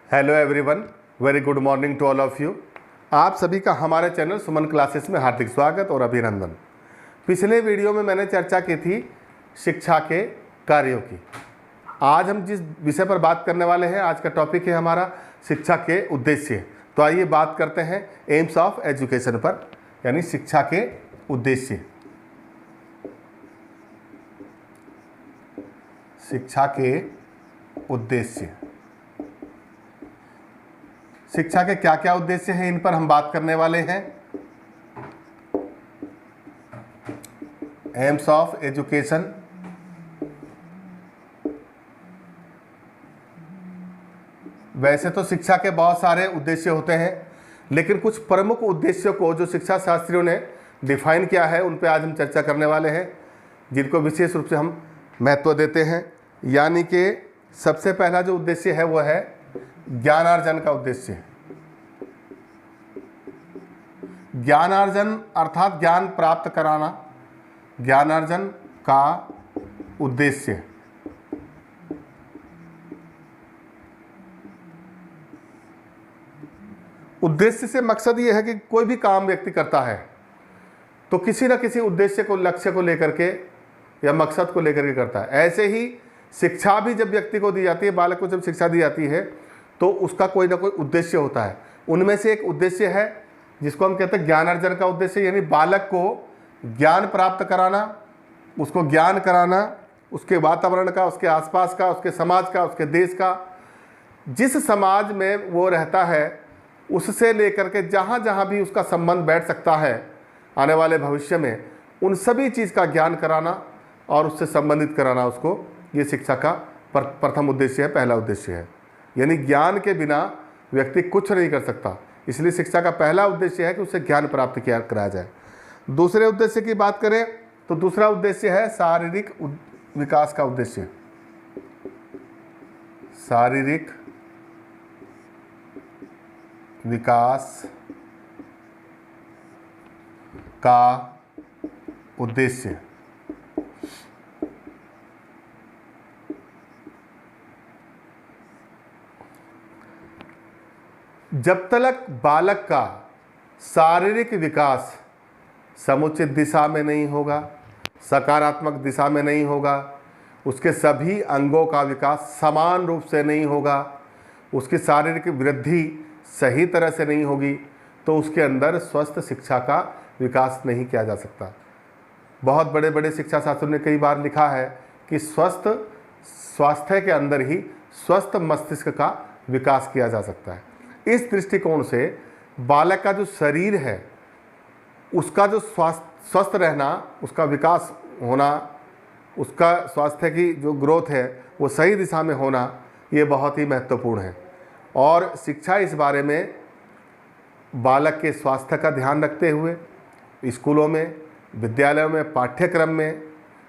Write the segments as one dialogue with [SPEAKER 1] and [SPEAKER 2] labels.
[SPEAKER 1] Hello everyone, very good morning to all of you. आप सभी का हमारे चैनल सुमन क्लासेस में हार्दिक स्वागत और अभिनंदन। पिछले वीडियो में मैंने चर्चा की थी शिक्षा के कार्यों की। आज हम जिस विषय पर बात करने वाले हैं, आज का टॉपिक है हमारा शिक्षा के उद्देश्य। तो आइए बात करते हैं एम्स ऑफ एजुकेशन पर, यानी शिक्षा के उद्देश्य। शिक्षा के उद्देश्य, शिक्षा के क्या क्या उद्देश्य हैं, इन पर हम बात करने वाले हैं। एम्स ऑफ एजुकेशन, वैसे तो शिक्षा के बहुत सारे उद्देश्य होते हैं, लेकिन कुछ प्रमुख उद्देश्यों को जो शिक्षा शास्त्रियों ने डिफाइन किया है, उन पर आज हम चर्चा करने वाले हैं, जिनको विशेष रूप से हम महत्व देते हैं। यानी कि सबसे पहला जो उद्देश्य है वो है ज्ञानार्जन का उद्देश्य। ज्ञानार्जन अर्थात ज्ञान प्राप्त कराना, ज्ञानार्जन का उद्देश्य। उद्देश्य से मकसद ये है कि कोई भी काम व्यक्ति करता है तो किसी न किसी उद्देश्य को, लक्ष्य को लेकर के या मकसद को लेकर के करता है। ऐसे ही शिक्षा भी जब व्यक्ति को दी जाती है, बालक को जब शिक्षा दी जाती है, तो उसका कोई ना कोई उद्देश्य होता है। उनमें से एक उद्देश्य है जिसको हम कहते हैं ज्ञानार्जन का उद्देश्य, यानी बालक को ज्ञान प्राप्त कराना, उसको ज्ञान कराना, उसके वातावरण का, उसके आसपास का, उसके समाज का, उसके देश का, जिस समाज में वो रहता है उससे लेकर के जहाँ जहाँ भी उसका संबंध बैठ सकता है आने वाले भविष्य में, उन सभी चीज़ का ज्ञान कराना और उससे संबंधित कराना उसको, ये शिक्षा का प्रथम उद्देश्य है, पहला उद्देश्य है। यानी ज्ञान के बिना व्यक्ति कुछ नहीं कर सकता, इसलिए शिक्षा का पहला उद्देश्य है कि उससे ज्ञान प्राप्त किया कराया जाए। दूसरे उद्देश्य की बात करें तो दूसरा उद्देश्य है शारीरिक विकास का उद्देश्य। शारीरिक विकास का उद्देश्य। जब तक बालक का शारीरिक विकास समुचित दिशा में नहीं होगा, सकारात्मक दिशा में नहीं होगा, उसके सभी अंगों का विकास समान रूप से नहीं होगा, उसकी शारीरिक वृद्धि सही तरह से नहीं होगी, तो उसके अंदर स्वस्थ शिक्षा का विकास नहीं किया जा सकता। बहुत बड़े बड़े शिक्षा शास्त्रों ने कई बार लिखा है कि स्वस्थ स्वास्थ्य के अंदर ही स्वस्थ मस्तिष्क का विकास किया जा सकता है। इस दृष्टिकोण से बालक का जो शरीर है उसका जो स्वस्थ रहना, उसका विकास होना, उसका स्वास्थ्य की जो ग्रोथ है वो सही दिशा में होना, ये बहुत ही महत्वपूर्ण है। और शिक्षा इस बारे में बालक के स्वास्थ्य का ध्यान रखते हुए स्कूलों में, विद्यालयों में, पाठ्यक्रम में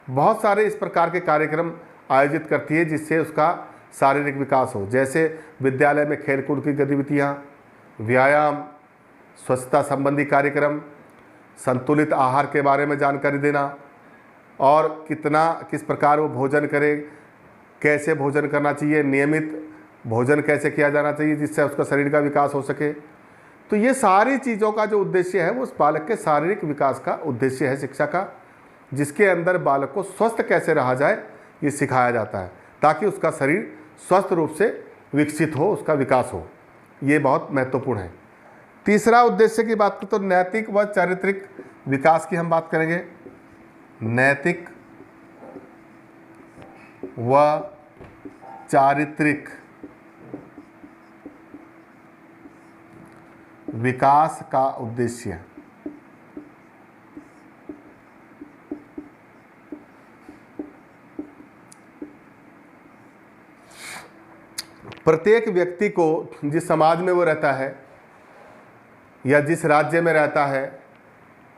[SPEAKER 1] बहुत सारे इस प्रकार के कार्यक्रम आयोजित करती है जिससे उसका शारीरिक विकास हो। जैसे विद्यालय में खेलकूद की गतिविधियाँ, व्यायाम, स्वच्छता संबंधी कार्यक्रम, संतुलित आहार के बारे में जानकारी देना और किस प्रकार वो भोजन करे, कैसे भोजन करना चाहिए, नियमित भोजन कैसे किया जाना चाहिए जिससे उसका शरीर का विकास हो सके। तो ये सारी चीज़ों का जो उद्देश्य है वो उस बालक के शारीरिक विकास का उद्देश्य है शिक्षा का, जिसके अंदर बालक को स्वस्थ कैसे रहा जाए ये सिखाया जाता है, ताकि उसका शरीर स्वस्थ रूप से विकसित हो, उसका विकास हो। ये बहुत महत्वपूर्ण है। तीसरा उद्देश्य की बात करें तो नैतिक व चारित्रिक विकास की हम बात करेंगे। नैतिक व चारित्रिक विकास का उद्देश्य। प्रत्येक व्यक्ति को जिस समाज में वो रहता है या जिस राज्य में रहता है,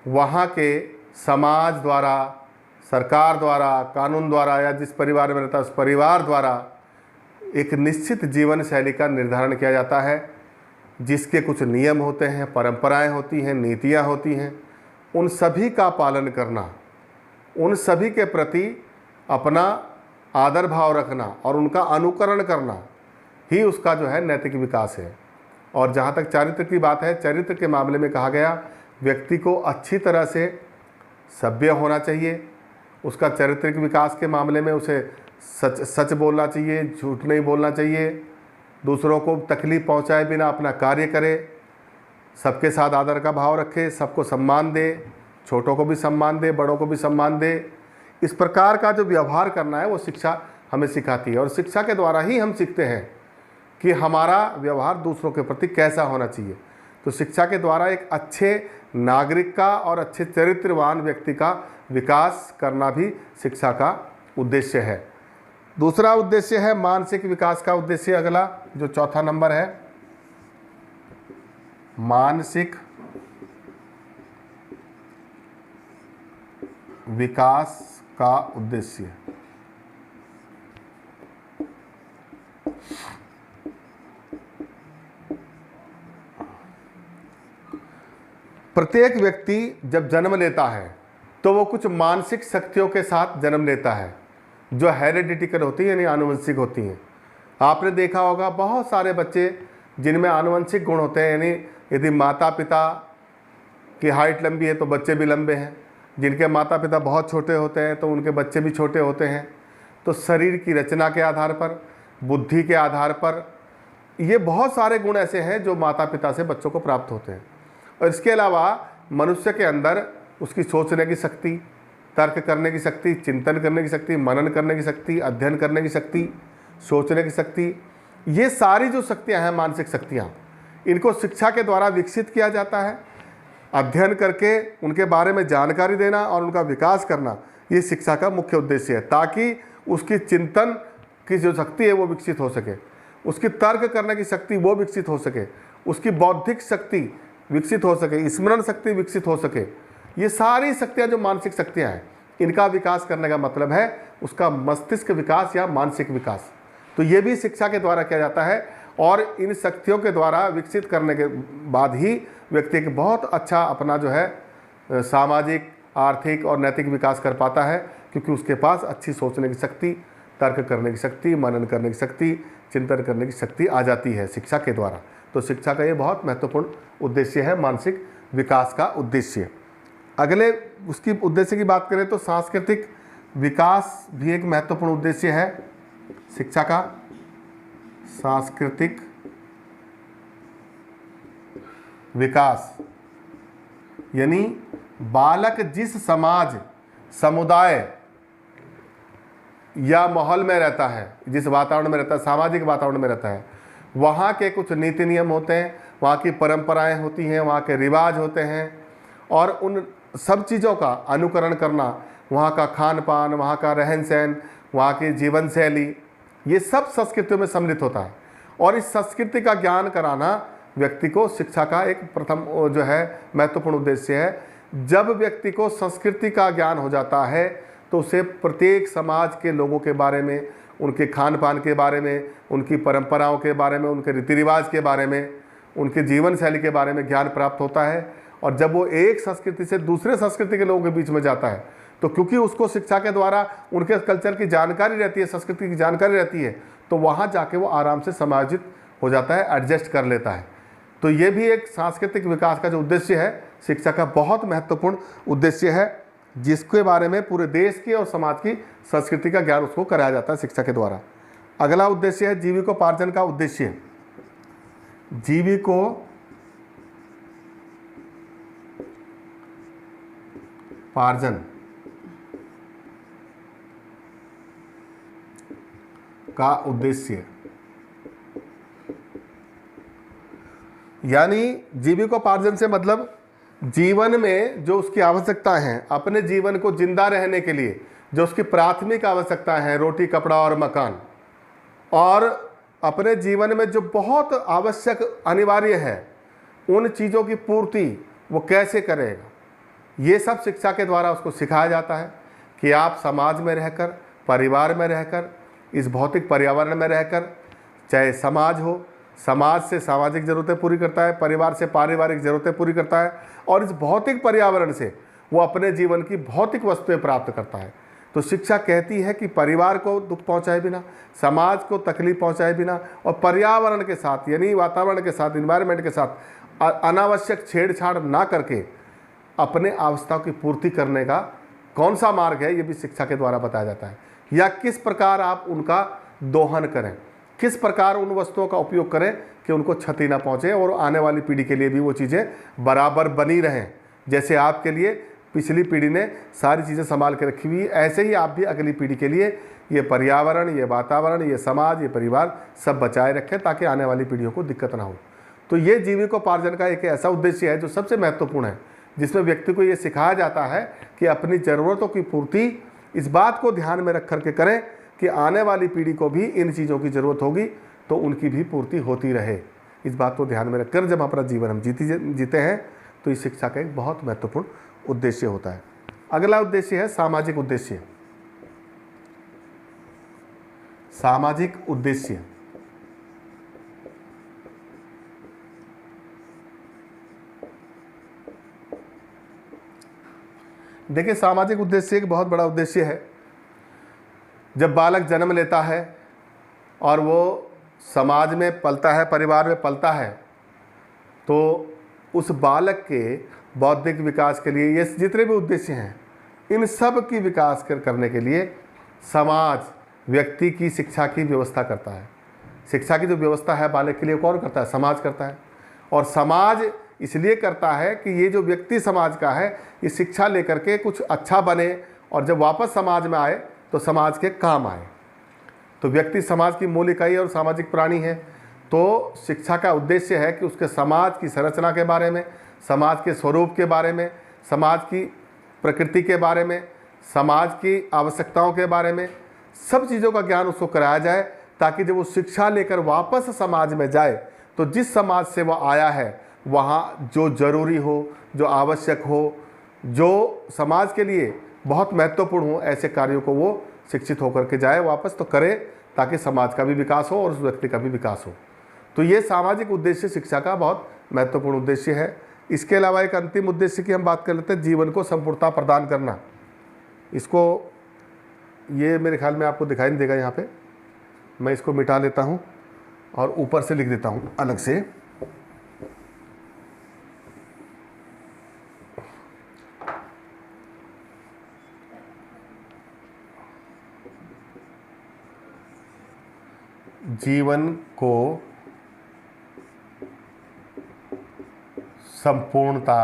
[SPEAKER 1] वहाँ के समाज द्वारा, सरकार द्वारा, कानून द्वारा या जिस परिवार में रहता है उस परिवार द्वारा एक निश्चित जीवन शैली का निर्धारण किया जाता है, जिसके कुछ नियम होते हैं, परंपराएं होती हैं, नीतियाँ होती हैं। उन सभी का पालन करना, उन सभी के प्रति अपना आदर भाव रखना और उनका अनुकरण करना, ही उसका जो है नैतिक विकास है। और जहाँ तक चारित्र की बात है, चरित्र के मामले में कहा गया व्यक्ति को अच्छी तरह से सभ्य होना चाहिए। उसका चारित्रिक विकास के मामले में उसे सच बोलना चाहिए, झूठ नहीं बोलना चाहिए, दूसरों को तकलीफ पहुंचाए बिना अपना कार्य करे, सबके साथ आदर का भाव रखे, सबको सम्मान दे, छोटों को भी सम्मान दे, बड़ों को भी सम्मान दे। इस प्रकार का जो व्यवहार करना है वो शिक्षा हमें सिखाती है। और शिक्षा के द्वारा ही हम सीखते हैं कि हमारा व्यवहार दूसरों के प्रति कैसा होना चाहिए। तो शिक्षा के द्वारा एक अच्छे नागरिक का और अच्छे चरित्रवान व्यक्ति का विकास करना भी शिक्षा का उद्देश्य है। दूसरा उद्देश्य है मानसिक विकास का उद्देश्य। अगला जो चौथा नंबर है, मानसिक विकास का उद्देश्य। प्रत्येक व्यक्ति जब जन्म लेता है तो वो कुछ मानसिक शक्तियों के साथ जन्म लेता है जो हेरेडिटिकल होती है, यानी आनुवंशिक होती हैं। आपने देखा होगा बहुत सारे बच्चे जिनमें आनुवंशिक गुण होते हैं, यानी यदि माता पिता की हाइट लंबी है तो बच्चे भी लंबे हैं, जिनके माता पिता बहुत छोटे होते हैं तो उनके बच्चे भी छोटे होते हैं। तो शरीर की रचना के आधार पर, बुद्धि के आधार पर, ये बहुत सारे गुण ऐसे हैं जो माता पिता से बच्चों को प्राप्त होते हैं। और इसके अलावा मनुष्य के अंदर उसकी सोचने की शक्ति, तर्क करने की शक्ति, चिंतन करने की शक्ति, मनन करने की शक्ति, अध्ययन करने की शक्ति, सोचने की शक्ति, ये सारी जो शक्तियाँ हैं मानसिक शक्तियाँ, इनको शिक्षा के द्वारा विकसित किया जाता है। अध्ययन करके उनके बारे में जानकारी देना और उनका विकास करना, ये शिक्षा का मुख्य उद्देश्य है, ताकि उसकी चिंतन की जो शक्ति है वो विकसित हो सके, उसकी तर्क करने की शक्ति वो विकसित हो सके, उसकी बौद्धिक शक्ति विकसित हो सके, स्मरण शक्ति विकसित हो सके। ये सारी शक्तियाँ जो मानसिक शक्तियाँ हैं, इनका विकास करने का मतलब है उसका मस्तिष्क विकास या मानसिक विकास। तो ये भी शिक्षा के द्वारा किया जाता है। और इन शक्तियों के द्वारा विकसित करने के बाद ही व्यक्ति एक बहुत अच्छा अपना जो है सामाजिक, आर्थिक और नैतिक विकास कर पाता है, क्योंकि उसके पास अच्छी सोचने की शक्ति, तर्क करने की शक्ति, मनन करने की शक्ति, चिंतन करने की शक्ति आ जाती है शिक्षा के द्वारा। तो शिक्षा का ये बहुत महत्वपूर्ण उद्देश्य है, मानसिक विकास का उद्देश्य। अगले उसकी उद्देश्य की बात करें तो सांस्कृतिक विकास भी एक महत्वपूर्ण उद्देश्य है शिक्षा का। सांस्कृतिक विकास यानी बालक जिस समाज, समुदाय या माहौल में रहता है, जिस वातावरण में रहता है, सामाजिक वातावरण में रहता है, वहाँ के कुछ नीति नियम होते हैं, वहाँ की परंपराएं होती हैं, वहाँ के रिवाज होते हैं, और उन सब चीज़ों का अनुकरण करना, वहाँ का खान पान, वहाँ का रहन सहन, वहाँ की जीवन शैली, ये सब संस्कृतियों में सम्मिलित होता है। और इस संस्कृति का ज्ञान कराना व्यक्ति को शिक्षा का एक प्रथम जो है महत्वपूर्ण उद्देश्य है। जब व्यक्ति को संस्कृति का ज्ञान हो जाता है तो उसे प्रत्येक समाज के लोगों के बारे में, उनके खान पान के बारे में, उनकी परंपराओं के बारे में, उनके रीति रिवाज के बारे में, उनके जीवन शैली के बारे में ज्ञान प्राप्त होता है। और जब वो एक संस्कृति से दूसरे संस्कृति के लोगों के बीच में जाता है तो क्योंकि उसको शिक्षा के द्वारा उनके कल्चर की जानकारी रहती है, संस्कृति की जानकारी रहती है, तो वहाँ जाके वो आराम से समाजित हो जाता है, एडजस्ट कर लेता है। तो ये भी एक सांस्कृतिक विकास का जो उद्देश्य है शिक्षा का बहुत महत्वपूर्ण उद्देश्य है, जिसके बारे में पूरे देश की और समाज की संस्कृति का ज्ञान उसको कराया जाता है शिक्षा के द्वारा। अगला उद्देश्य है जीविकोपार्जन का उद्देश्य। जीविकोपार्जन का उद्देश्य यानी जीविकोपार्जन से मतलब जीवन में जो उसकी आवश्यकताएं हैं, अपने जीवन को जिंदा रहने के लिए जो उसकी प्राथमिक आवश्यकताएं हैं, रोटी, कपड़ा और मकान, और अपने जीवन में जो बहुत आवश्यक अनिवार्य है उन चीज़ों की पूर्ति वो कैसे करेगा, ये सब शिक्षा के द्वारा उसको सिखाया जाता है कि आप समाज में रहकर, परिवार में रहकर, इस भौतिक पर्यावरण में रहकर, चाहे समाज हो, समाज से सामाजिक ज़रूरतें पूरी करता है, परिवार से पारिवारिक ज़रूरतें पूरी करता है, और इस भौतिक पर्यावरण से वो अपने जीवन की भौतिक वस्तुएं प्राप्त करता है। तो शिक्षा कहती है कि परिवार को दुख पहुंचाए बिना, समाज को तकलीफ पहुंचाए बिना और पर्यावरण के साथ यानी वातावरण के साथ, इन्वायरमेंट के साथ अनावश्यक छेड़छाड़ ना करके अपने आवश्यकताओं की पूर्ति करने का कौन सा मार्ग है, ये भी शिक्षा के द्वारा बताया जाता है। या किस प्रकार आप उनका दोहन करें, किस प्रकार उन वस्तुओं का उपयोग करें कि उनको क्षति ना पहुंचे और आने वाली पीढ़ी के लिए भी वो चीज़ें बराबर बनी रहें। जैसे आपके लिए पिछली पीढ़ी ने सारी चीज़ें संभाल के रखी हुई, ऐसे ही आप भी अगली पीढ़ी के लिए ये पर्यावरण, ये वातावरण, ये समाज, ये परिवार सब बचाए रखें ताकि आने वाली पीढ़ियों को दिक्कत ना हो। तो ये जीविकोपार्जन का एक ऐसा उद्देश्य है जो सबसे महत्वपूर्ण है, जिसमें व्यक्ति को ये सिखाया जाता है कि अपनी ज़रूरतों की पूर्ति इस बात को ध्यान में रख करके करें कि आने वाली पीढ़ी को भी इन चीज़ों की ज़रूरत होगी तो उनकी भी पूर्ति होती रहे। इस बात को ध्यान में रखकर जब अपना जीवन हम जीते हैं तो इस शिक्षा का एक बहुत महत्वपूर्ण उद्देश्य होता है। अगला उद्देश्य है सामाजिक उद्देश्य। सामाजिक उद्देश्य देखिए, सामाजिक उद्देश्य एक बहुत बड़ा उद्देश्य है। जब बालक जन्म लेता है और वो समाज में पलता है, परिवार में पलता है, तो उस बालक के बौद्धिक विकास के लिए ये जितने भी उद्देश्य हैं, इन सब की विकास करने के लिए समाज व्यक्ति की शिक्षा की व्यवस्था करता है। शिक्षा की जो व्यवस्था है बालक के लिए कौन करता है? समाज करता है। और समाज इसलिए करता है कि ये जो व्यक्ति समाज का है ये शिक्षा लेकर के कुछ अच्छा बने और जब वापस समाज में आए तो समाज के काम आए। तो व्यक्ति समाज की मूल इकाई और सामाजिक प्राणी है। तो शिक्षा का उद्देश्य है कि उसके समाज की संरचना के बारे में, समाज के स्वरूप के बारे में, समाज की प्रकृति के बारे में, समाज की आवश्यकताओं के बारे में, सब चीज़ों का ज्ञान उसको कराया जाए ताकि जब वो शिक्षा लेकर वापस समाज में जाए तो जिस समाज से वो आया है वहाँ जो जरूरी हो, जो आवश्यक हो, जो समाज के लिए बहुत महत्वपूर्ण हो, ऐसे कार्यों को वो शिक्षित होकर के जाए वापस तो करे ताकि समाज का भी विकास हो और उस व्यक्ति का भी विकास हो। तो ये सामाजिक उद्देश्य शिक्षा का बहुत महत्वपूर्ण उद्देश्य है। इसके अलावा एक अंतिम उद्देश्य की हम बात कर लेते हैं, जीवन को संपूर्णता प्रदान करना। इसको ये मेरे ख्याल में आपको दिखाई नहीं देगा यहाँ पे, मैं इसको मिटा लेता हूँ और ऊपर से लिख देता हूँ अलग से। जीवन को संपूर्णता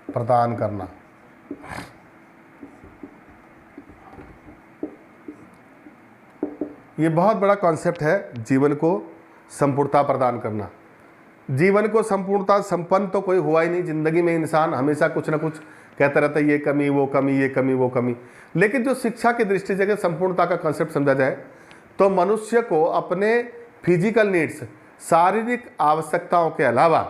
[SPEAKER 1] प्रदान करना। ये बहुत बड़ा कॉन्सेप्ट है, जीवन को संपूर्णता प्रदान करना। जीवन को संपूर्णता संपन्न तो कोई हुआ ही नहीं। जिंदगी में इंसान हमेशा कुछ ना कुछ कहता रहता है, ये कमी वो कमी, ये कमी वो कमी। लेकिन जो शिक्षा की दृष्टि से अगर संपूर्णता का कॉन्सेप्ट समझा जाए तो मनुष्य को अपने फिजिकल नीड्स, शारीरिक आवश्यकताओं के अलावा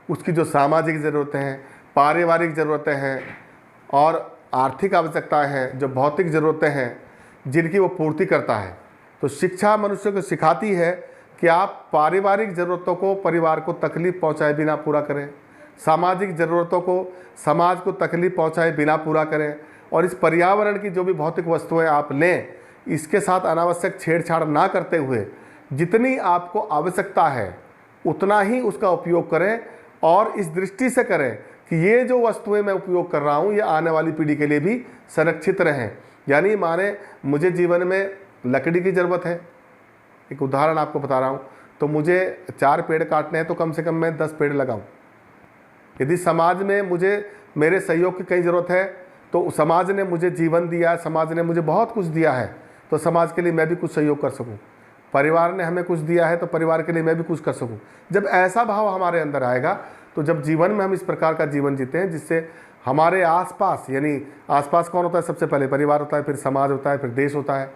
[SPEAKER 1] उसकी जो सामाजिक ज़रूरतें हैं, पारिवारिक ज़रूरतें हैं और आर्थिक आवश्यकताएं हैं, जो भौतिक ज़रूरतें हैं, जिनकी वो पूर्ति करता है। तो शिक्षा मनुष्य को सिखाती है कि आप पारिवारिक ज़रूरतों को परिवार को तकलीफ़ पहुंचाए बिना पूरा करें, सामाजिक ज़रूरतों को समाज को तकलीफ़ पहुंचाए बिना पूरा करें और इस पर्यावरण की जो भी भौतिक वस्तुएं आप लें इसके साथ अनावश्यक छेड़छाड़ ना करते हुए जितनी आपको आवश्यकता है उतना ही उसका उपयोग करें और इस दृष्टि से करें कि ये जो वस्तुएं मैं उपयोग कर रहा हूँ ये आने वाली पीढ़ी के लिए भी संरक्षित रहें। यानी माने मुझे जीवन में लकड़ी की ज़रूरत है, एक उदाहरण आपको बता रहा हूँ, तो मुझे 4 पेड़ काटने हैं तो कम से कम मैं 10 पेड़ लगाऊँ। यदि समाज में मुझे मेरे सहयोग की कई ज़रूरत है तो समाज ने मुझे जीवन दिया, समाज ने मुझे बहुत कुछ दिया है तो समाज के लिए मैं भी कुछ सहयोग कर सकूं। परिवार ने हमें कुछ दिया है तो परिवार के लिए मैं भी कुछ कर सकूं। जब ऐसा भाव हमारे अंदर आएगा तो जब जीवन में हम इस प्रकार का जीवन जीते हैं जिससे हमारे आसपास, यानी आसपास कौन होता है? सबसे पहले परिवार होता है, फिर समाज होता है, फिर देश होता है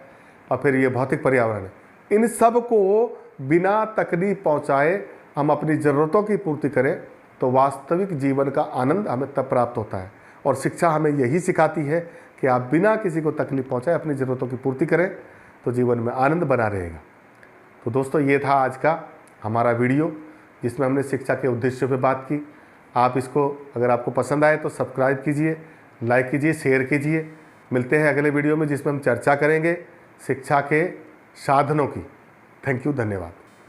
[SPEAKER 1] और फिर ये भौतिक पर्यावरण है। इन सब को बिना तकलीफ पहुँचाए हम अपनी ज़रूरतों की पूर्ति करें तो वास्तविक जीवन का आनंद हमें तब प्राप्त होता है। और शिक्षा हमें यही सिखाती है कि आप बिना किसी को तकलीफ पहुंचाए अपनी ज़रूरतों की पूर्ति करें तो जीवन में आनंद बना रहेगा। तो दोस्तों, ये था आज का हमारा वीडियो जिसमें हमने शिक्षा के उद्देश्यों पे बात की। आप इसको अगर आपको पसंद आए तो सब्सक्राइब कीजिए, लाइक कीजिए, शेयर कीजिए। मिलते हैं अगले वीडियो में जिसमें हम चर्चा करेंगे शिक्षा के साधनों की। थैंक यू, धन्यवाद।